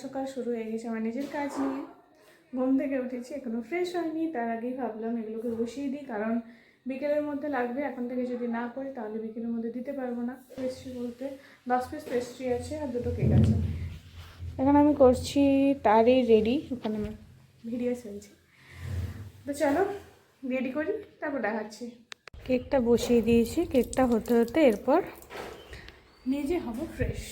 সকাল শুরু হয়ে গেছে আমার নিজের কাজ নিয়ে। ঘুম থেকে উঠেছি, এখনো ফ্রেশ হয়নি, তার আগেই ভাবলাম এগুলোকে বসিয়ে দিই, কারণ বিকেলের মধ্যে লাগবে। এখন থেকে যদি না করি তাহলে বিকেলের মধ্যে দিতে পারবো না। পেস্ট্রি বলতে 10 পিস পেস্ট্রি আছে আর 2টো কেক আছে। এখন আমি করছি তারই রেডি, ওখানে আমার ভিডিও চলছে। তো চলো রেডি করি, তারপর দেখাচ্ছি। কেকটা বসিয়ে দিয়েছি, কেকটা হতে হতে এরপর নিজে হব ফ্রেশ।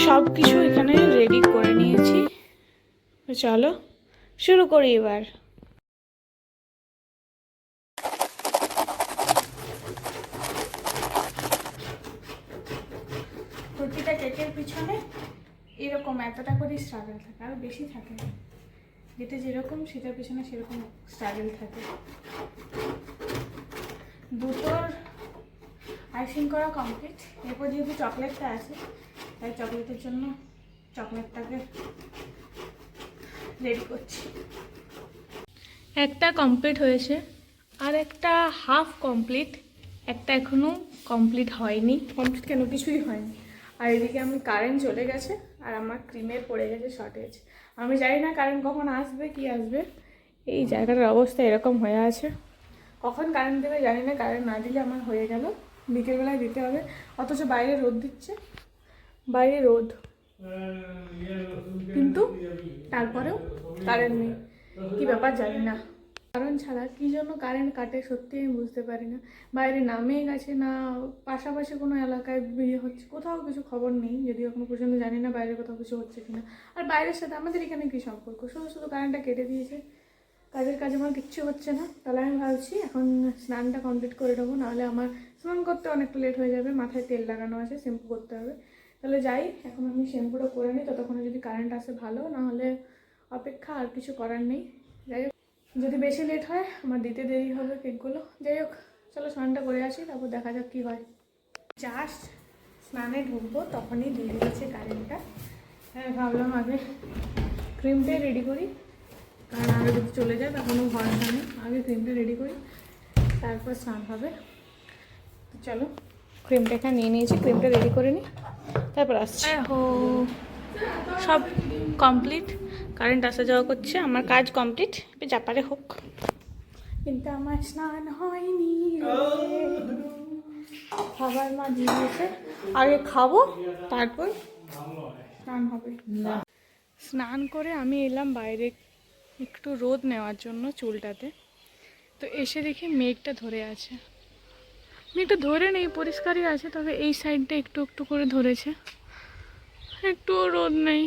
সব কিছু এখানে রেডি করে নিয়েছি, চলো শুরু করি এবার। প্রতিটা কেকের পিছনে এরকম এতটা করে স্ট্রাগল থাকে, আর বেশি থাকে না। যেটা যেরকম সেটার পিছনে সেরকম স্ট্রাগল থাকে। দুটোর আইসিং করা কমপ্লিট। এরপর যেহেতু চকলেটটা আছে তাই চকলেটের জন্য চকলেটটাকে রেডি করছি। একটা কমপ্লিট হয়েছে, আর একটা হাফ কমপ্লিট, একটা এখনও কমপ্লিট হয়নি। কমপ্লিট কেন, কিছুই হয়নি। আর এদিকে আমি কারেন্ট চলে গেছে আর আমার ক্রিমের পড়ে গেছে শর্টেজ। আমি জানি না কারেন্ট কখন আসবে, কি আসবে। এই জায়গাটার অবস্থা এরকম হয়ে আছে, কখন কারেন্ট দেবে জানি না। কারেন্ট না দিলে আমার হয়ে গেল, বিকেলবেলায় দিতে হবে। অথচ বাইরে রোদ দিচ্ছে, বাইরে রোদ, কিন্তু তারপরেও কারেন্ট নেই। কী ব্যাপার জানি না, কারণ ছাড়া কী জন্য কারেন্ট কাটে সত্যি আমি বুঝতে পারি না। বাইরে নামে গেছে না, পাশাপাশি কোনো এলাকায় বিয়ে হচ্ছে, কোথাও কিছু খবর নেই। যদিও এখনো পর্যন্ত জানি না বাইরে কোথাও কিছু হচ্ছে কিনা। আর বাইরের সাথে আমাদের এখানে কী সম্পর্ক, শুধু শুধু কারেন্টটা কেটে দিয়েছে। কাজের কাজ আমার কিচ্ছু হচ্ছে না। তাহলে আমি ভাবছি এখন স্নানটা কমপ্লিট করে দেবো, নাহলে আমার স্নান করতে অনেকটা লেট হয়ে যাবে। মাথায় তেল লাগানো আছে, শ্যাম্পু করতে হবে। তাহলে যাই, এখন আমি শ্যাম্পুটা করে নিই, ততক্ষণে যদি কারেন্ট আসে ভালো, নাহলে অপেক্ষা, আর কিছু করার নেই। যাই হোক, যদি বেশি লেট হয় আমার দিতে দেরি হবে কেকগুলো। যাই হোক, চলো স্নানটা করে আসি, তারপর দেখা যাক কী হয়। জাস্ট স্নানে ঢুকবো তখনই দিয়ে দিয়েছে কারেন্টটা। হ্যাঁ, ভাবলাম আগে ক্রিমটাই রেডি করি, কারণ আগে যদি চলে যায় তখনও ভরসা নেই। আগে ক্রিমটা রেডি করি, তারপর স্নান হবে। তো চলো, ক্রিমটা এখানে নিয়ে নিয়েছি, ক্রিমটা রেডি করে নিই, তারপর আসছি। হো, সব কমপ্লিট, কারেন্ট আসা যাওয়া করছে, আমার কাজ কমপ্লিট। যা পারে হোক, কিন্তু আমার স্নান হয়নি। খাবার মা দিয়েছে, আগে খাবো তারপর স্নান হবে। স্নান করে আমি এলাম বাইরে একটু রোদ নেওয়ার জন্য চুলটাতে। তো এসে দেখি মেঘটা ধরে আছে। মেঘটা ধরে নেই, পরিষ্কারই আছে, তবে এই সাইডটা একটু একটু করে ধরেছে, একটুও রোদ নেই।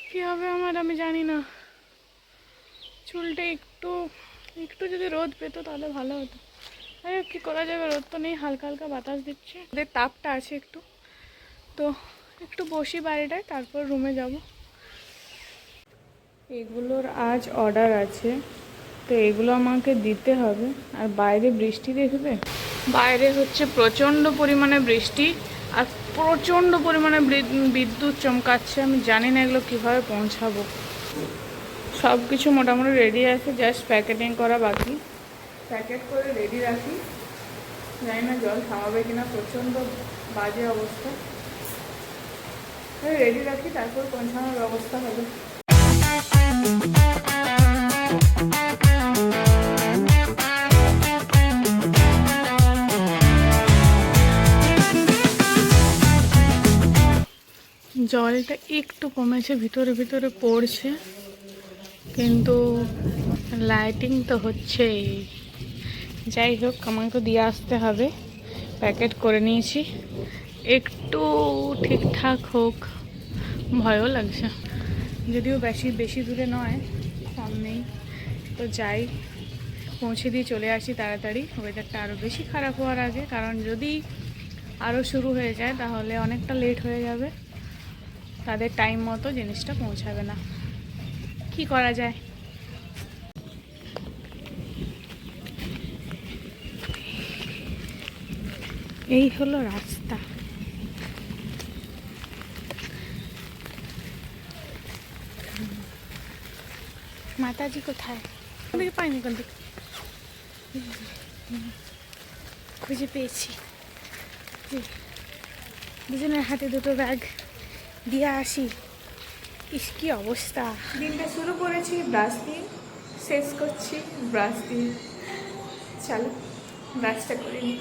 কী হবে আমার আমি জানি না। চুলটা একটু একটু যদি রোদ পেতো তাহলে ভালো হতো। আরে কী করা যাবে, রোদ তো নেই, হালকা হালকা বাতাস দিচ্ছে, ওদের তাপটা আছে একটু। তো একটু বসি বাইরেটায়, তারপর রুমে যাব। এগুলোর আজ অর্ডার আছে, তো এগুলো আমাকে দিতে হবে। আর বাইরে বৃষ্টি দেখবে, বাইরে হচ্ছে প্রচণ্ড পরিমাণে বৃষ্টি, আর প্রচণ্ড পরিমাণে বিদ্যুৎ চমকাচ্ছে। আমি জানি না এগুলো কীভাবে পৌঁছাবো। সব কিছু মোটামুটি রেডি আছে, জাস্ট প্যাকেটিং করা বাকি। প্যাকেট করে রেডি রাখি, জানি না জল থামাবে কিনা, প্রচণ্ড বাজে অবস্থা। রেডি রাখি, তারপর পৌঁছানোর ব্যবস্থা হবে। জলটা একটু কমেছে, ভিতরে ভিতরে পড়ছে, কিন্তু লাইটিং তো হচ্ছেই। যাই হোক, আমাকে দিয়ে আসতে হবে। প্যাকেট করে নিয়েছি, একটু ঠিকঠাক হোক, ভয়ও লাগছে। যদিও বেশি দূরে নয়, সামনেই। তো যাই, পৌঁছে দিয়ে চলে আসি তাড়াতাড়ি, ওয়েদারটা আরও বেশি খারাপ হওয়ার আগে। কারণ যদি আরও শুরু হয়ে যায় তাহলে অনেকটা লেট হয়ে যাবে। তাদের টাইম মতো জিনিসটা পৌঁছাবে না। কি করা যায়? এই হলো রাস্তা। মাতাজি কোথায়? ওদিকে পাইনি, কোন দিকে খুঁজে পেয়েছি। দুজনের হাতে দুটো ব্যাগ দিয়ে আসি। ইস কি অবস্থা! দিনটা শুরু করেছি ব্রাশ দিয়ে, শেষ করছি ব্রাশ দিয়ে। চলো ব্রাশটা করে নিই।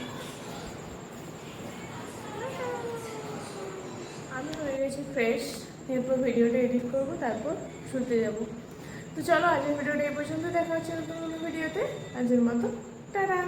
আমি হয়ে গেছি ফ্রেশ, এরপর ভিডিওটা এডিট করবো, তারপর শুতে যাব। তো চলো আজকের ভিডিওটা এই পর্যন্ত, দেখা হচ্ছে নতুন কোনো ভিডিওতে। আজকের মতো টাটা।